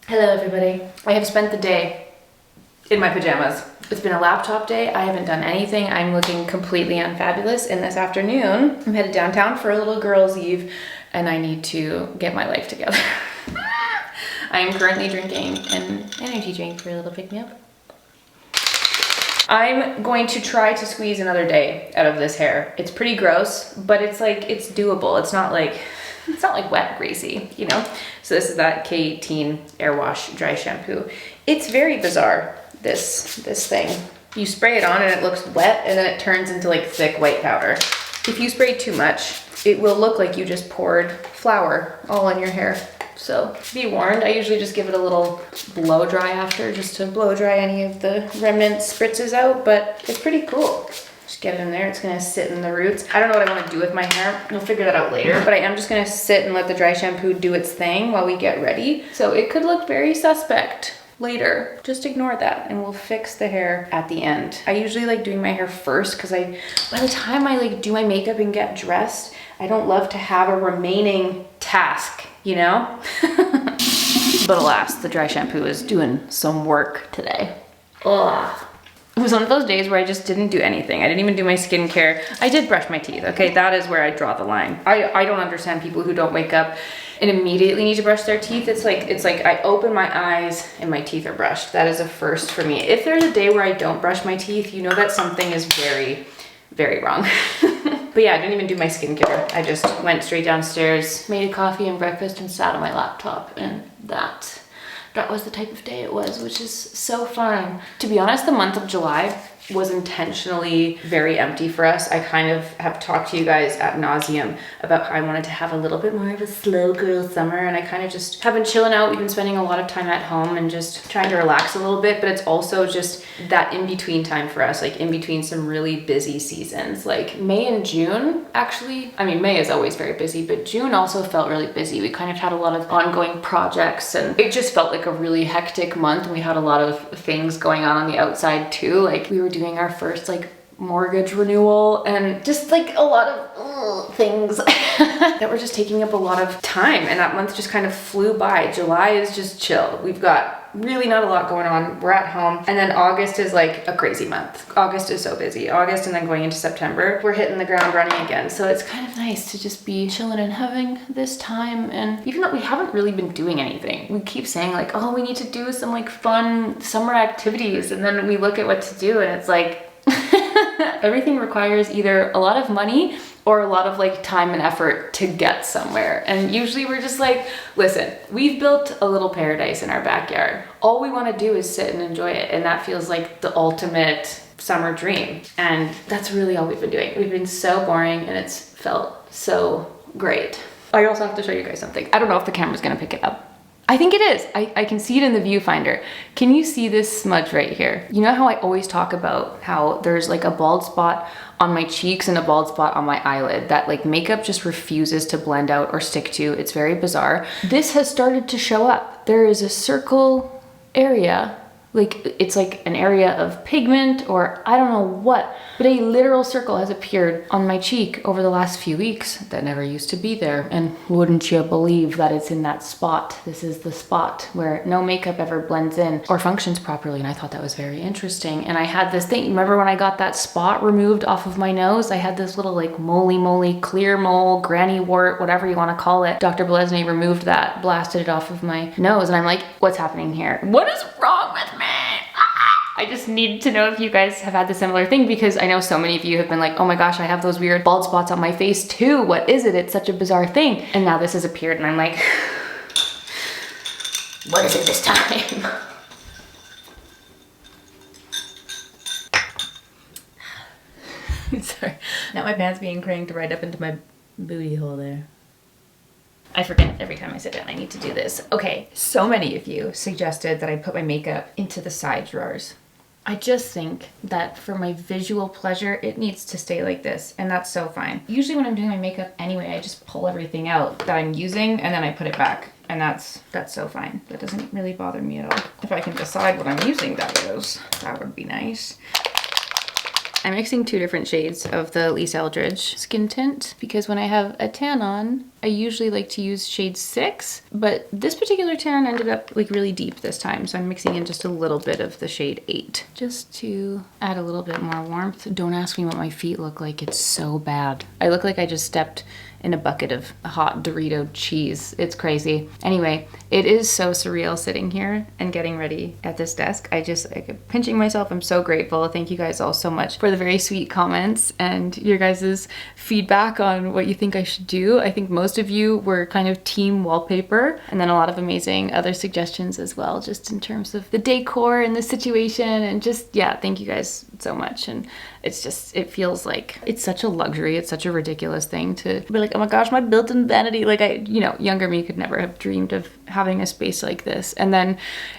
Hello everybody. I have spent the day in my pajamas. It's been a laptop day. I haven't done anything. I'm looking completely unfabulous, and this afternoon I'm headed downtown for a little girls' eve and I need to get my life together. I am currently drinking an energy drink for a little pick-me-up. I'm going to try to squeeze another day out of this hair. It's pretty gross, but it's doable. It's not like wet greasy, you know? So this is that K18 Air Wash Dry Shampoo. It's very bizarre, this thing. You spray it on and it looks wet and then it turns into like thick white powder. If you spray too much, it will look like you just poured flour all on your hair. So be warned, I usually just give it a little blow dry after, just to blow dry any of the remnant spritzes out, but it's pretty cool. Just get it in there, it's gonna sit in the roots. I don't know what I wanna do with my hair, we'll figure that out later, but I am just gonna sit and let the dry shampoo do its thing while we get ready. So it could look very suspect later. Just ignore that and we'll fix the hair at the end. I usually like doing my hair first because by the time I like do my makeup and get dressed, I don't love to have a remaining task, you know? But alas, the dry shampoo is doing some work today. Ugh. It was one of those days where I just didn't do anything. I didn't even do my skincare. I did brush my teeth, okay? That is where I draw the line. I don't understand people who don't wake up and immediately need to brush their teeth. It's like I open my eyes and my teeth are brushed. That is a first for me. If there's a day where I don't brush my teeth, you know that something is very, very wrong. But yeah, I didn't even do my skincare. I just went straight downstairs, made a coffee and breakfast and sat on my laptop, and that was the type of day it was, which is so fun. To be honest, the month of July was intentionally very empty for us. I kind of have talked to you guys ad nauseum about how I wanted to have a little bit more of a slow girl summer, and I kind of just have been chilling out. We've been spending a lot of time at home and just trying to relax a little bit, but it's also just that in-between time for us, like in between some really busy seasons. Like May and June, actually, I mean, May is always very busy, but June also felt really busy. We kind of had a lot of ongoing projects and it just felt like a really hectic month, and we had a lot of things going on the outside too. Like we were doing our first like mortgage renewal and just like a lot of things that were just taking up a lot of time, and that month just kind of flew by. July is just chill. We've got really not a lot going on. We're at home, and then August is like a crazy month. August is so busy. August and then going into September, we're hitting the ground running again. So it's kind of nice to just be chilling and having this time. And even though we haven't really been doing anything, we keep saying like, oh, we need to do some like fun summer activities, and then we look at what to do and it's like everything requires either a lot of money or a lot of like time and effort to get somewhere. And usually we're just like, listen, we've built a little paradise in our backyard. All we want to do is sit and enjoy it. And that feels like the ultimate summer dream. And that's really all we've been doing. We've been so boring and it's felt so great. I also have to show you guys something. I don't know if the camera's gonna pick it up. I think it is. I can see it in the viewfinder. Can you see this smudge right here? You know how I always talk about how there's like a bald spot on my cheeks and a bald spot on my eyelid that like makeup just refuses to blend out or stick to. It's very bizarre. This has started to show up. There is a circle area, like it's like an area of pigment or I don't know what, but a literal circle has appeared on my cheek over the last few weeks that never used to be there. And wouldn't you believe that it's in that spot? This is the spot where no makeup ever blends in or functions properly. And I thought that was very interesting. And I had this thing, remember when I got that spot removed off of my nose? I had this little like moly clear mole, granny wart, whatever you want to call it. Dr. Bolesny removed that, blasted it off of my nose. And I'm like, what's happening here? What is wrong with me? I just need to know if you guys have had the similar thing, because I know so many of you have been like, oh my gosh, I have those weird bald spots on my face too. What is it? It's such a bizarre thing. And now this has appeared and I'm like, what is it this time? Sorry. Now my pants being cranked right up into my booty hole there. I forget every time I sit down I need to do this. Okay, so many of you suggested that I put my makeup into the side drawers. I just think that for my visual pleasure, it needs to stay like this, and that's so fine. Usually when I'm doing my makeup anyway, I just pull everything out that I'm using and then I put it back, and that's so fine. That doesn't really bother me at all. If I can decide what I'm using, that would be nice. I'm mixing 2 different shades of the Lisa Eldridge skin tint because when I have a tan on, I usually like to use shade 6, but this particular tan ended up like really deep this time. So I'm mixing in just a little bit of the shade 8 just to add a little bit more warmth. Don't ask me what my feet look like. It's so bad. I look like I just stepped in a bucket of hot Dorito cheese. It's crazy. Anyway, it is so surreal sitting here and getting ready at this desk. I kept pinching myself. I'm so grateful. Thank you guys all so much for the very sweet comments and your guys' feedback on what you think I should do. I think most of you were kind of team wallpaper, and then a lot of amazing other suggestions as well, just in terms of the decor and the situation, and just, yeah, thank you guys so much. And it's just, it feels like it's such a luxury. It's such a ridiculous thing to be like, oh my gosh, my built-in vanity. Like younger me could never have dreamed of having a space like this. And then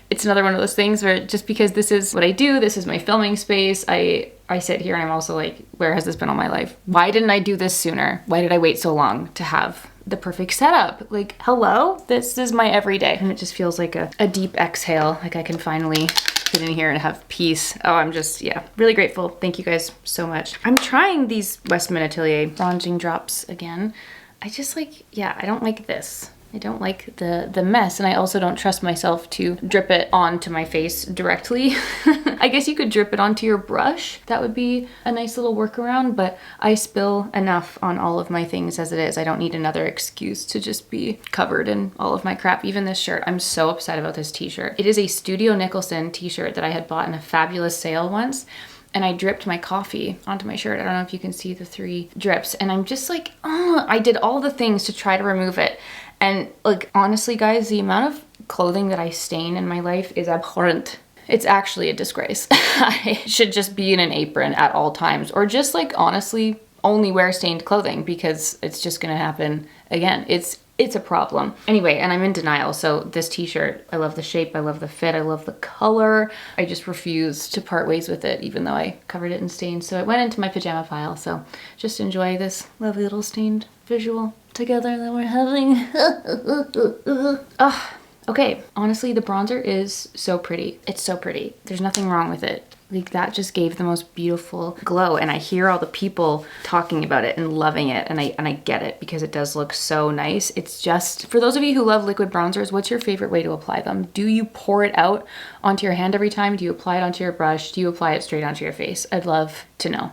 it's another one of those things where just because this is what I do, this is my filming space, I sit here and I'm also like, where has this been all my life? Why didn't I do this sooner? Why did I wait so long to have the perfect setup? Like, hello, this is my everyday. And it just feels like a deep exhale. Like I can finally sit in here and have peace. Oh, I'm just, yeah, really grateful. Thank you guys so much. I'm trying these Westman Atelier bronzing drops again. I just like, yeah, I don't like this. I don't like the mess, and I also don't trust myself to drip it onto my face directly. I guess you could drip it onto your brush. That would be a nice little workaround, but I spill enough on all of my things as it is. I don't need another excuse to just be covered in all of my crap. Even this shirt, I'm so upset about this t-shirt. It is a Studio Nicholson t-shirt that I had bought in a fabulous sale once, and I dripped my coffee onto my shirt. I don't know if you can see the 3 drips, and I'm just like, oh, I did all the things to try to remove it. And like, honestly guys, the amount of clothing that I stain in my life is abhorrent. It's actually a disgrace. I should just be in an apron at all times, or just like honestly only wear stained clothing because it's just gonna happen again. It's a problem. Anyway, and I'm in denial. So this t-shirt, I love the shape, I love the fit, I love the color. I just refuse to part ways with it, even though I covered it in stains. So it went into my pajama pile. So just enjoy this lovely little stained visual together that we're having. Oh, okay. Honestly, the bronzer is so pretty. It's so pretty. There's nothing wrong with it. Like, that just gave the most beautiful glow, and I hear all the people talking about it and loving it, and I get it because it does look so nice. It's just, for those of you who love liquid bronzers, what's your favorite way to apply them? Do you pour it out onto your hand every time? Do you apply it onto your brush? Do you apply it straight onto your face? I'd love to know.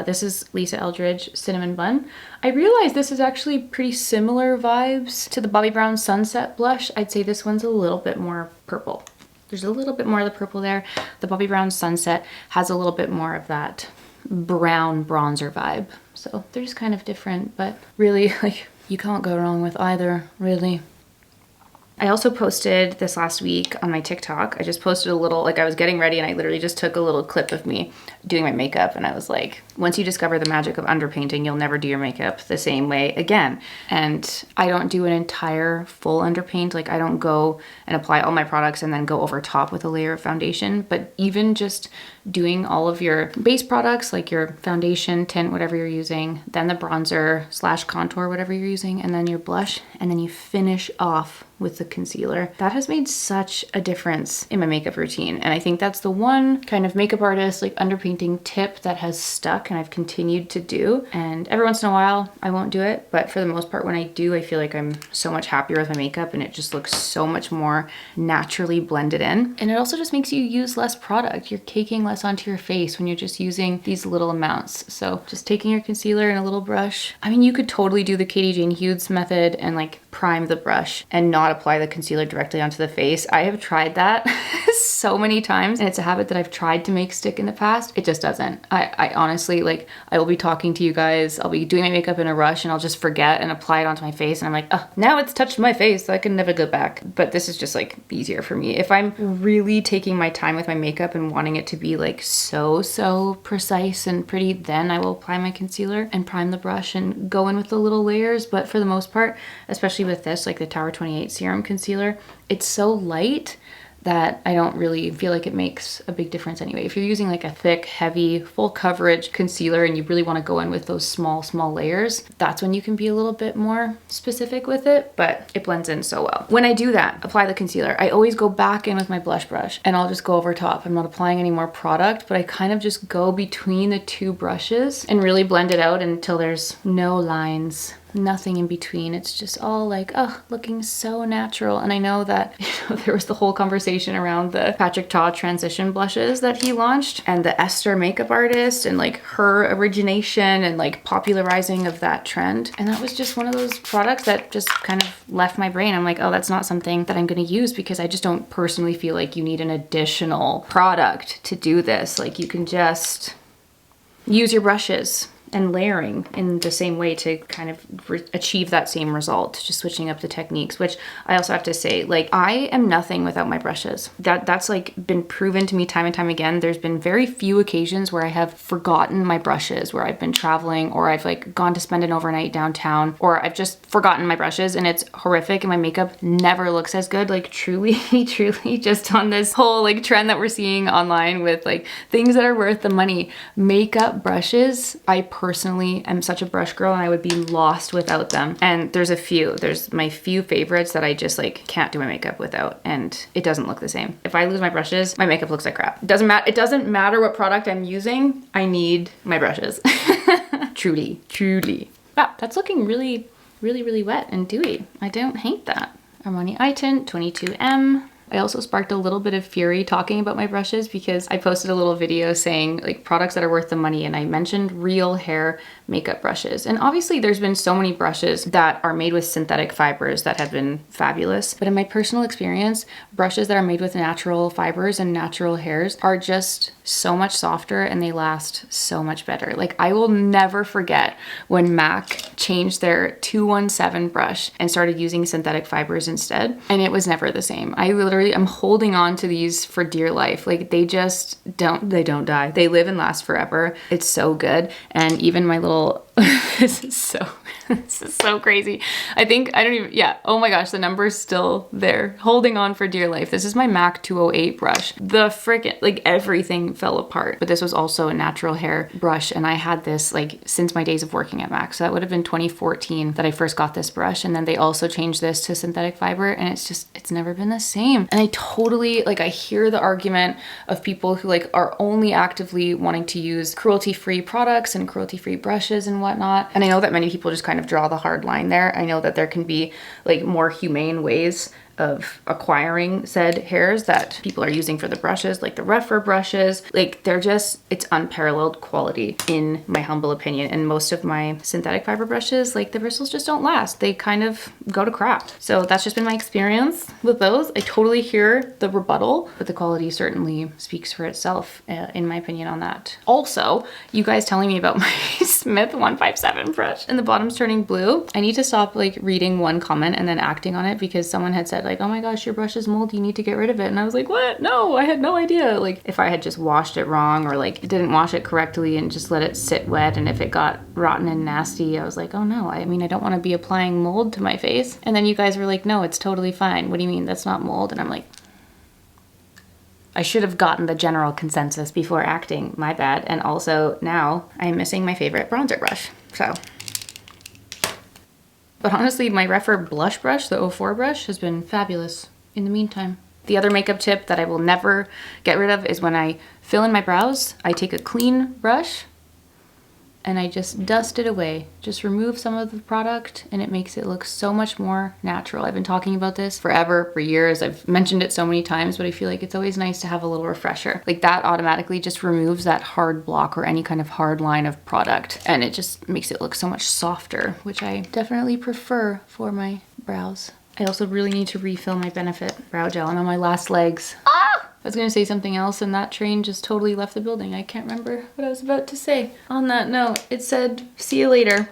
This is Lisa Eldridge Cinnamon Bun. I realized this is actually pretty similar vibes to the Bobbi Brown Sunset Blush. I'd say this one's a little bit more purple. There's a little bit more of the purple there. The Bobbi Brown Sunset has a little bit more of that brown bronzer vibe. So they're just kind of different, but really, like, you can't go wrong with either, really. I also posted this last week on my TikTok. I just posted a little, like I was getting ready and I literally just took a little clip of me doing my makeup, and I was like, once you discover the magic of underpainting, you'll never do your makeup the same way again. And I don't do an entire full underpaint. Like, I don't go and apply all my products and then go over top with a layer of foundation, but even just doing all of your base products, like your foundation, tint, whatever you're using, then the bronzer / contour, whatever you're using, and then your blush, and then you finish off with the concealer. That has made such a difference in my makeup routine. And I think that's the one kind of makeup artist, like underpainting tip that has stuck and I've continued to do. And every once in a while I won't do it, but for the most part when I do, I feel like I'm so much happier with my makeup and it just looks so much more naturally blended in. And it also just makes you use less product. You're caking less onto your face when you're just using these little amounts. So just taking your concealer and a little brush. I mean, you could totally do the Katie Jane Hughes method and like prime the brush and not apply the concealer directly onto the face. I have tried that so many times, and it's a habit that I've tried to make stick in the past. It just doesn't. I honestly, like, I will be talking to you guys, I'll be doing my makeup in a rush and I'll just forget and apply it onto my face, and I'm like, oh, now it's touched my face, so I can never go back. But this is just like easier for me. If I'm really taking my time with my makeup and wanting it to be like so precise and pretty, then I will apply my concealer and prime the brush and go in with the little layers. But for the most part, especially with this, like the Tower 28 Serum Concealer, it's so light that I don't really feel like it makes a big difference anyway. If you're using like a thick, heavy, full coverage concealer and you really want to go in with those small layers, that's when you can be a little bit more specific with it, but it blends in so well. When I do that, apply the concealer, I always go back in with my blush brush and I'll just go over top. I'm not applying any more product, but I kind of just go between the two brushes and really blend it out until there's no lines, nothing in between. It's just all like, oh, looking so natural. And I know that, you know, there was the whole conversation around the Patrick Ta transition blushes that he launched and the Esther makeup artist and like her origination and like popularizing of that trend. And that was just one of those products that just kind of left my brain. I'm like, oh, that's not something that I'm going to use because I just don't personally feel like you need an additional product to do this. Like you can just use your brushes and layering in the same way to kind of achieve that same result, just switching up the techniques, which I also have to say, like, I am nothing without my brushes. That's like been proven to me time and time again. There's been very few occasions where I have forgotten my brushes, where I've been traveling or I've like gone to spend an overnight downtown, or I've just forgotten my brushes and it's horrific and my makeup never looks as good. Like truly, truly just on this whole like trend that we're seeing online with like things that are worth the money. Makeup brushes, I personally am such a brush girl and I would be lost without them. And there's my few favorites that I just like can't do my makeup without, and it doesn't look the same. If I lose my brushes, my makeup looks like crap. It doesn't matter what product I'm using, I need my brushes. Truly. Wow, that's looking really wet and dewy. I don't hate that. Armani Eye Tint 22M. I also sparked a little bit of fury talking about my brushes because I posted a little video saying like products that are worth the money, and I mentioned real hair makeup brushes. And obviously there's been so many brushes that are made with synthetic fibers that have been fabulous. But in my personal experience, brushes that are made with natural fibers and natural hairs are just so much softer and they last so much better. Like I will never forget when MAC changed their 217 brush and started using synthetic fibers instead. And it was never the same. I'm holding on to these for dear life. Like they don't die. They live and last forever. It's so good. And even my little, this is so crazy. Oh my gosh, the number's still there. Holding on for dear life. This is my MAC 208 brush. The frickin', like everything fell apart. But this was also a natural hair brush. And I had this like since my days of working at MAC. So that would have been 2014 that I first got this brush. And then they also changed this to synthetic fiber, and it's never been the same. And I totally, like, I hear the argument of people who like are only actively wanting to use cruelty-free products and cruelty-free brushes and whatnot. And I know that many people just kind of draw the hard line there. I know that there can be like more humane ways of acquiring said hairs that people are using for the brushes, like the rougher brushes. Like it's unparalleled quality in my humble opinion. And most of my synthetic fiber brushes, like the bristles just don't last. They kind of go to crap. So that's just been my experience with those. I totally hear the rebuttal, but the quality certainly speaks for itself in my opinion on that. Also, you guys telling me about my Smith 157 brush and the bottom's turning blue. I need to stop like reading one comment and then acting on it, because someone had said like, oh my gosh, your brush is moldy, you need to get rid of it. And I was like, what? No, I had no idea. Like if I had just washed it wrong or like didn't wash it correctly and just let it sit wet, and if it got rotten and nasty, I was like, oh no, I mean, I don't want to be applying mold to my face. And then you guys were like, no, it's totally fine. What do you mean that's not mold? And I'm like, I should have gotten the general consensus before acting, my bad. And also now I'm missing my favorite bronzer brush, so. But honestly, my Refer blush brush, the 04 brush, has been fabulous in the meantime. The other makeup tip that I will never get rid of is when I fill in my brows, I take a clean brush and I just dust it away. Just remove some of the product and it makes it look so much more natural. I've been talking about this forever, for years. I've mentioned it so many times, but I feel like it's always nice to have a little refresher. Like that automatically just removes that hard block or any kind of hard line of product, and it just makes it look so much softer, which I definitely prefer for my brows. I also really need to refill my Benefit brow gel. I'm on my last legs. I was gonna say something else and that train just totally left the building. I can't remember what I was about to say. On that note, it said, see you later.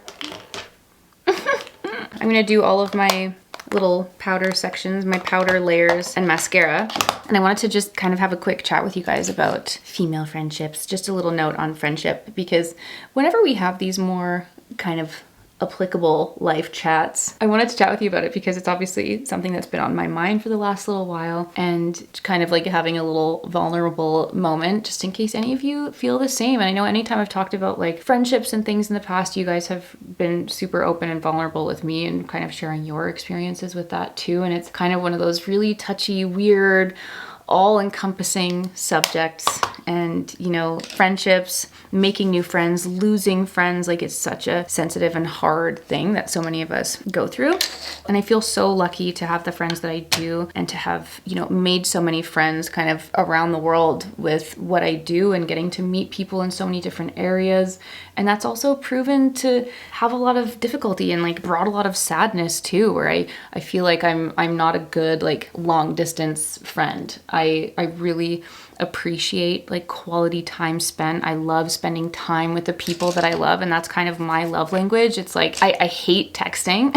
I'm gonna do all of my little powder sections, my powder layers and mascara. And I wanted to just kind of have a quick chat with you guys about female friendships. Just a little note on friendship, because whenever we have these more kind of applicable life chats. I wanted to chat with you about it because it's obviously something that's been on my mind for the last little while, and kind of like having a little vulnerable moment just in case any of you feel the same. And I know anytime I've talked about like friendships and things in the past, you guys have been super open and vulnerable with me and kind of sharing your experiences with that too. And it's kind of one of those really touchy, weird, all-encompassing subjects. And, you know, friendships, making new friends, losing friends, like it's such a sensitive and hard thing that so many of us go through. And I feel so lucky to have the friends that I do, and to have, you know, made so many friends kind of around the world with what I do, and getting to meet people in so many different areas. And that's also proven to have a lot of difficulty and like brought a lot of sadness too, where I feel like I'm not a good like long distance friend. I really appreciate like quality time spent. I love spending time with the people that I love, and that's kind of my love language. It's like I hate texting.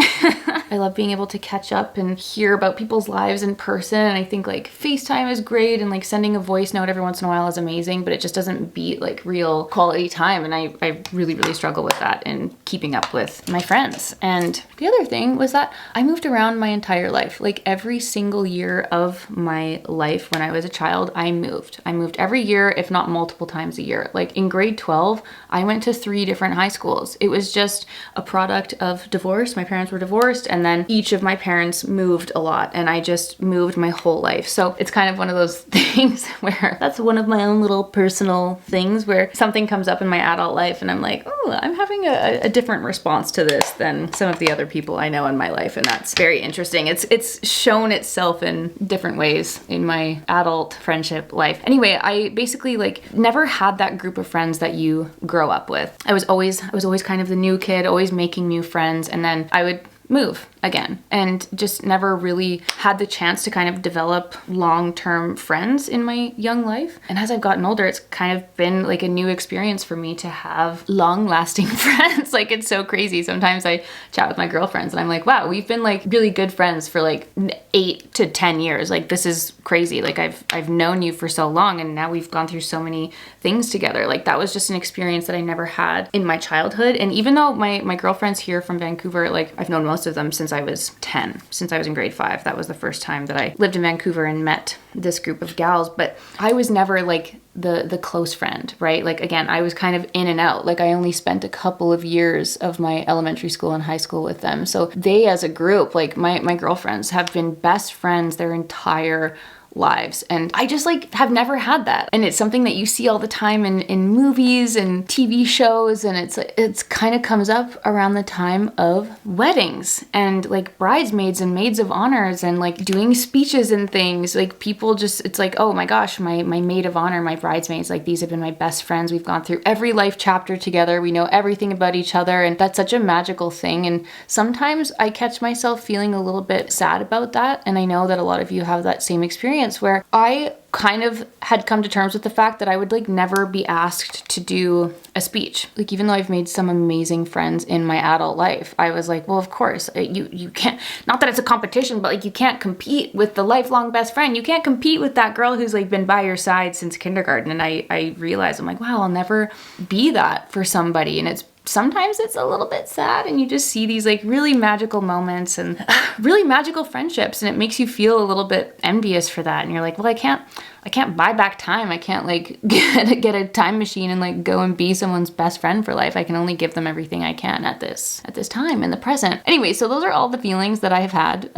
I love being able to catch up and hear about people's lives in person, and I think like FaceTime is great, and like sending a voice note every once in a while is amazing, but it just doesn't beat like real quality time. And I really struggle with that in keeping up with my friends. And the other thing was that I moved around my entire life. Like every single year of my life when I was a child, I moved every year, if not multiple times a year. Like in grade 12, I went to 3 different high schools. It was just a product of divorce. My parents were divorced, and then each of my parents moved a lot, and I just moved my whole life. So it's kind of one of those things where that's one of my own little personal things where something comes up in my adult life and I'm like, oh, I'm having a different response to this than some of the other people I know in my life. And that's very interesting. It's shown itself in different ways in my adult friendship life. Anyway, I basically like never had that group of friends that you grow up with. I was always kind of the new kid, always making new friends, and then I would move again, and just never really had the chance to kind of develop long-term friends in my young life. And as I've gotten older, it's kind of been like a new experience for me to have long-lasting friends. Like it's so crazy. Sometimes I chat with my girlfriends and I'm like, wow, we've been like really good friends for like 8 to 10 years. Like this is crazy. Like I've known you for so long, and now we've gone through so many things together. Like that was just an experience that I never had in my childhood. And even though my girlfriends here from Vancouver, like I've known most of them since I was 10, since I was in grade 5. That was the first time that I lived in Vancouver and met this group of gals. But I was never like the close friend, right? Like again, I was kind of in and out. Like I only spent a couple of years of my elementary school and high school with them. So they as a group, like my girlfriends have been best friends their entire lives. And I just like have never had that. And it's something that you see all the time in movies and TV shows. And it's kind of comes up around the time of weddings and like bridesmaids and maids of honors and like doing speeches and things. Like people just, it's like, oh my gosh, my maid of honor, my bridesmaids, like these have been my best friends. We've gone through every life chapter together. We know everything about each other. And that's such a magical thing. And sometimes I catch myself feeling a little bit sad about that. And I know that a lot of you have that same experience, where I kind of had come to terms with the fact that I would like never be asked to do a speech. Like even though I've made some amazing friends in my adult life, I was like, well, of course, you can't, not that it's a competition, but like you can't compete with the lifelong best friend. You can't compete with that girl who's like been by your side since kindergarten. And I realized, I'm like, wow, I'll never be that for somebody. And sometimes it's a little bit sad, and you just see these like really magical moments and really magical friendships, and it makes you feel a little bit envious for that. And you're like, well, I can't buy back time. I can't like get a time machine and like go and be someone's best friend for life. I can only give them everything I can at this time in the present. Anyway, so those are all the feelings that I have had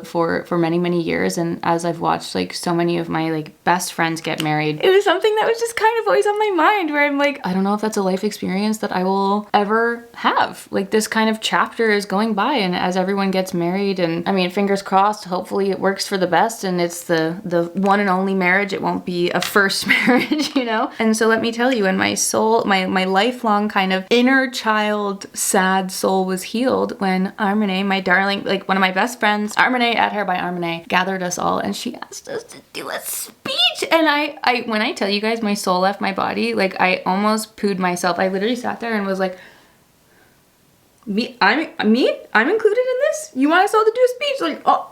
for many years. And as I've watched like so many of my like best friends get married, it was something that was just kind of always on my mind, where I'm like, I don't know if that's a life experience that I will ever have. Like this kind of chapter is going by, and as everyone gets married, and I mean, fingers crossed, hopefully it works for the best and it's the one and only marriage. It won't be a first marriage, you know? And so let me tell you, when my soul, my lifelong kind of inner child sad soul was healed when Armene, my darling, like one of my best friends, Armene, at her by Armene, gathered us all, and she asked us to do a speech. And I when I tell you guys my soul left my body, like I almost pooed myself. I literally sat there and was like, I'm included in this? You want us all to do a speech? Like, oh,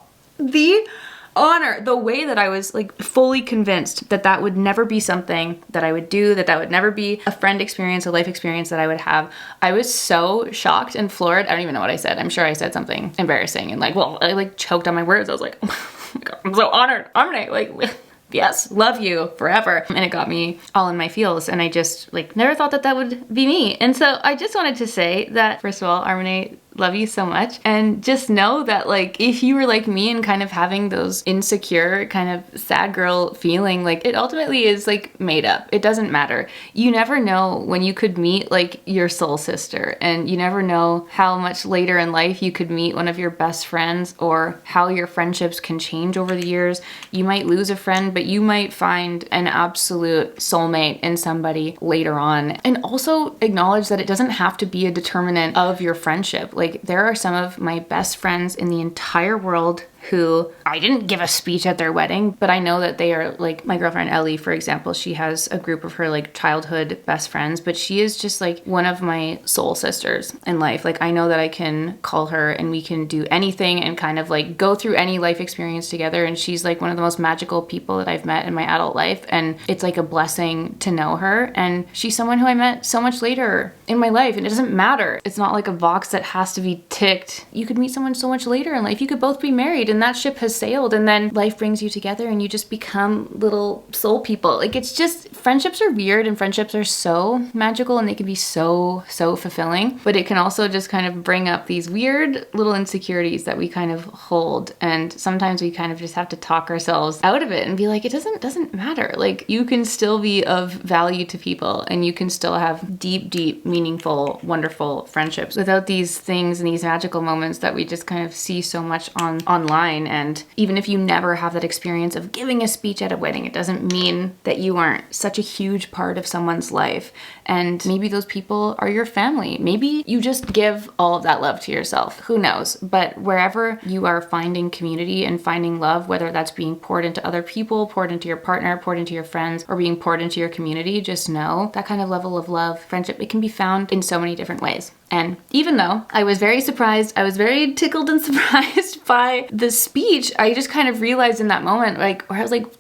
honor the way that I was like fully convinced that that would never be something that I would do, that would never be a friend experience, a life experience that I would have. I was so shocked and floored. I don't even know what I said. I'm sure I said something embarrassing and like, well, I like choked on my words. I was like, oh my God, I'm so honored. I'm gonna like, yes, love you forever. And it got me all in my feels. And I just like never thought that that would be me. And so I just wanted to say that, first of all, Armene, love you so much. And just know that like, if you were like me and kind of having those insecure kind of sad girl feeling, like it ultimately is like made up. It doesn't matter. You never know when you could meet like your soul sister, and you never know how much later in life you could meet one of your best friends, or how your friendships can change over the years. You might lose a friend, but you might find an absolute soulmate in somebody later on. And also acknowledge that it doesn't have to be a determinant of your friendship. Like, there are some of my best friends in the entire world who I didn't give a speech at their wedding, but I know that they are like my girlfriend Ellie, for example. She has a group of her like childhood best friends, but she is just like one of my soul sisters in life. Like, I know that I can call her and we can do anything and kind of like go through any life experience together. And she's like one of the most magical people that I've met in my adult life. And it's like a blessing to know her. And she's someone who I met so much later in my life, and it doesn't matter. It's not like a box that has to be ticked. You could meet someone so much later in life. You could both be married and that ship has sailed, and then life brings you together and you just become little soul people. Like, it's just, friendships are weird and friendships are so magical and they can be so fulfilling, but it can also just kind of bring up these weird little insecurities that we kind of hold, and sometimes we kind of just have to talk ourselves out of it and be like, it doesn't matter. Like, you can still be of value to people and you can still have deep, meaningful, wonderful friendships without these things and these magical moments that we just kind of see so much online. And even if you never have that experience of giving a speech at a wedding, it doesn't mean that you aren't such a huge part of someone's life. And maybe those people are your family. Maybe you just give all of that love to yourself. Who knows? But wherever you are finding community and finding love, whether that's being poured into other people, poured into your partner, poured into your friends, or being poured into your community, just know that kind of level of love, friendship, it can be found in so many different ways. And even though I was very surprised, I was very tickled and surprised by the speech, I just kind of realized in that moment, like, where I was like,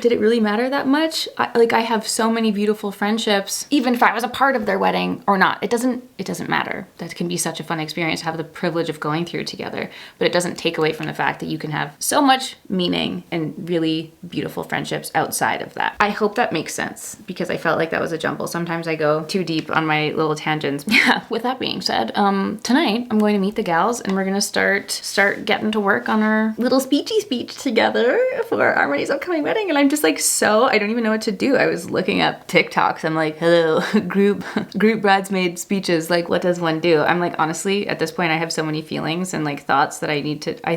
did it really matter that much? I have so many beautiful friendships, even if I was a part of their wedding or not. It doesn't matter. That can be such a fun experience to have the privilege of going through together, but it doesn't take away from the fact that you can have so much meaning and really beautiful friendships outside of that. I hope that makes sense, because I felt like that was a jumble. Sometimes I go too deep on my little tangents. Yeah, with that being said, tonight I'm going to meet the gals and we're gonna start getting to work on our little speech together for Armene's upcoming wedding. And I'm just like, I don't even know what to do. I was looking up TikToks. I'm like, hello, group bridesmaid speeches. Like, what does one do? I'm like, honestly, at this point I have so many feelings and like thoughts that I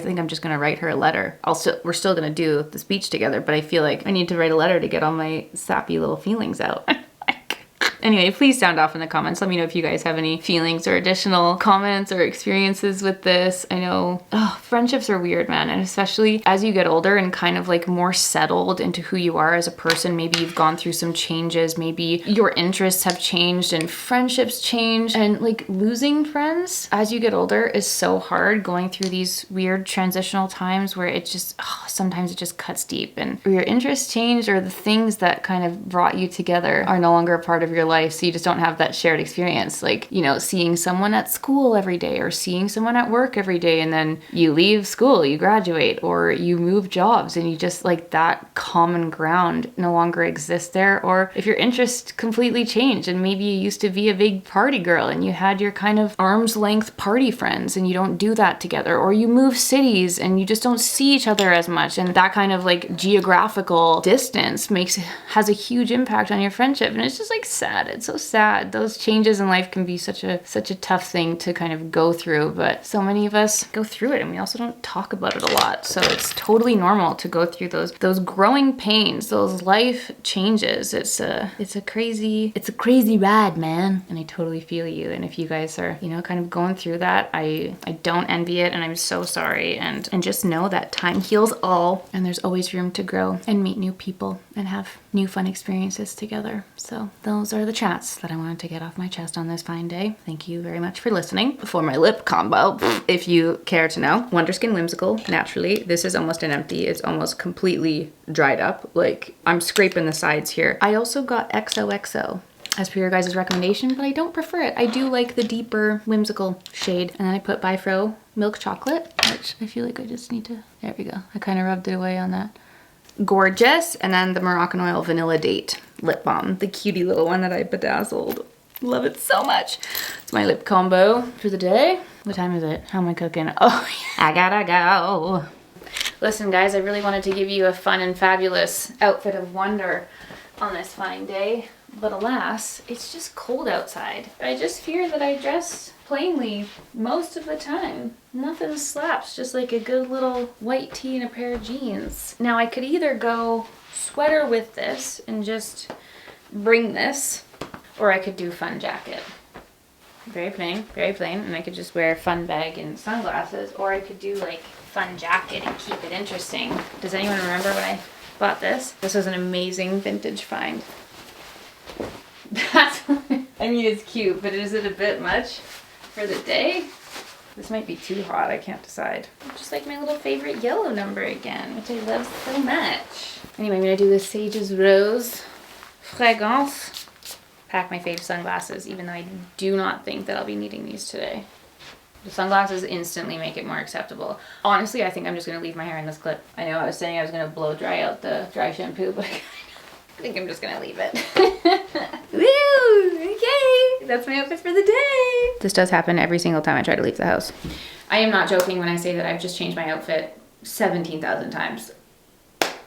think I'm just gonna write her a letter. We're still gonna do the speech together, but I feel like I need to write a letter to get all my sappy little feelings out. Anyway, please sound off in the comments. Let me know if you guys have any feelings or additional comments or experiences with this. I know, friendships are weird, man. And especially as you get older and kind of like more settled into who you are as a person, maybe you've gone through some changes, maybe your interests have changed and friendships change, and like losing friends as you get older is so hard, going through these weird transitional times where it just, sometimes it just cuts deep, and your interests change, or the things that kind of brought you together are no longer a part of your life. So you just don't have that shared experience, like, seeing someone at school every day or seeing someone at work every day, and then you leave school, you graduate, or you move jobs, and you just like that common ground no longer exists there. Or if your interests completely changed and maybe you used to be a big party girl and you had your kind of arm's length party friends and you don't do that together, or you move cities and you just don't see each other as much, and that kind of like geographical distance has a huge impact on your friendship. And it's just like sad. It's so sad. Those changes in life can be such a tough thing to kind of go through, but so many of us go through it and we also don't talk about it a lot. So it's totally normal to go through those growing pains, those life changes. It's a crazy ride, man. And I totally feel you. And if you guys are, kind of going through that, I don't envy it, and I'm so sorry. And just know that time heals all, and there's always room to grow and meet new people and have new fun experiences together. So those are the the chats that I wanted to get off my chest on this fine day. Thank you very much for listening. For my lip combo, if you care to know, Wonder Skin Whimsical, naturally. This is almost an empty. It's almost completely dried up. Like, I'm scraping the sides here. I also got XOXO as per your guys' recommendation, but I don't prefer it. I do like the deeper whimsical shade. And then I put Bifro Milk Chocolate, which I feel like I just need to, there we go. I kind of rubbed it away on that. Gorgeous. And then the Moroccan Vanilla Date lip balm, the cutie little one that I bedazzled. Love it so much. It's my lip combo for the day. What time is it? How am I cooking? Oh, I gotta go. Listen, guys, I really wanted to give you a fun and fabulous outfit of wonder on this fine day. But alas, it's just cold outside. I just fear that I dress plainly most of the time. Nothing slaps, just like a good little white tee and a pair of jeans. Now I could either go sweater with this and just bring this, or I could do fun jacket. Very plain, and I could just wear a fun bag and sunglasses, or I could do like fun jacket and keep it interesting. Does anyone remember when I bought this? This was an amazing vintage find. I mean, it's cute, but is it a bit much for the day? This might be too hot, I can't decide. Just like my little favorite yellow number again, which I love so much. Anyway, I'm gonna do the Sage's Rose Fragrance. Pack my fave sunglasses, even though I do not think that I'll be needing these today. The sunglasses instantly make it more acceptable. Honestly, I think I'm just gonna leave my hair in this clip. I know I was saying I was gonna blow dry out the dry shampoo, but I think I'm just gonna leave it. Woo! Okay, that's my outfit for the day. This does happen every single time I try to leave the house. I am not joking when I say that I've just changed my outfit 17,000 times.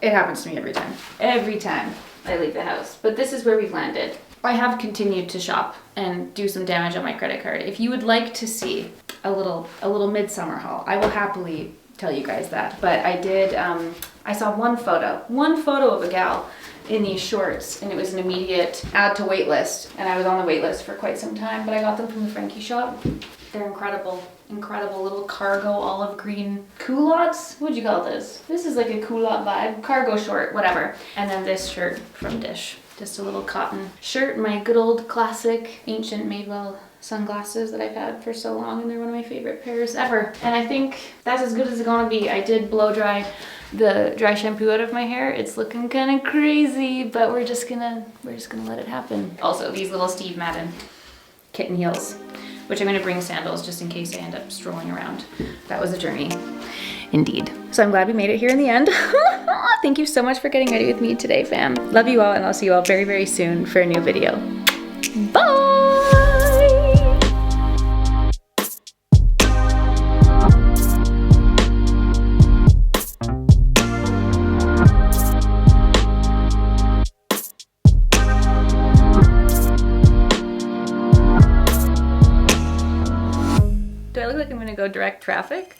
It happens to me every time. Every time I leave the house. But this is where we've landed. I have continued to shop and do some damage on my credit card. If you would like to see a little midsummer haul, I will happily tell you guys that. But I did, I saw one photo of a gal in these shorts, and it was an immediate add to wait list, and I was on the wait list for quite some time, but I got them from the Frankie shop. They're incredible little cargo olive green culottes. What'd you call this? This is like a culotte vibe, cargo short, whatever. And then this shirt from Dish, just a little cotton shirt, my good old classic ancient Madewell sunglasses that I've had for so long, and they're one of my favorite pairs ever. And I think that's as good as it's gonna be. I did blow dry the dry shampoo out of my hair. It's looking kind of crazy, but we're just gonna let it happen. Also, these little Steve Madden kitten heels, which I'm gonna bring sandals just in case I end up strolling around. That was a journey, indeed. So I'm glad we made it here in the end. Thank you so much for getting ready with me today, fam. Love you all, and I'll see you all very, very soon for a new video. Bye! Do I look like I'm gonna go direct traffic?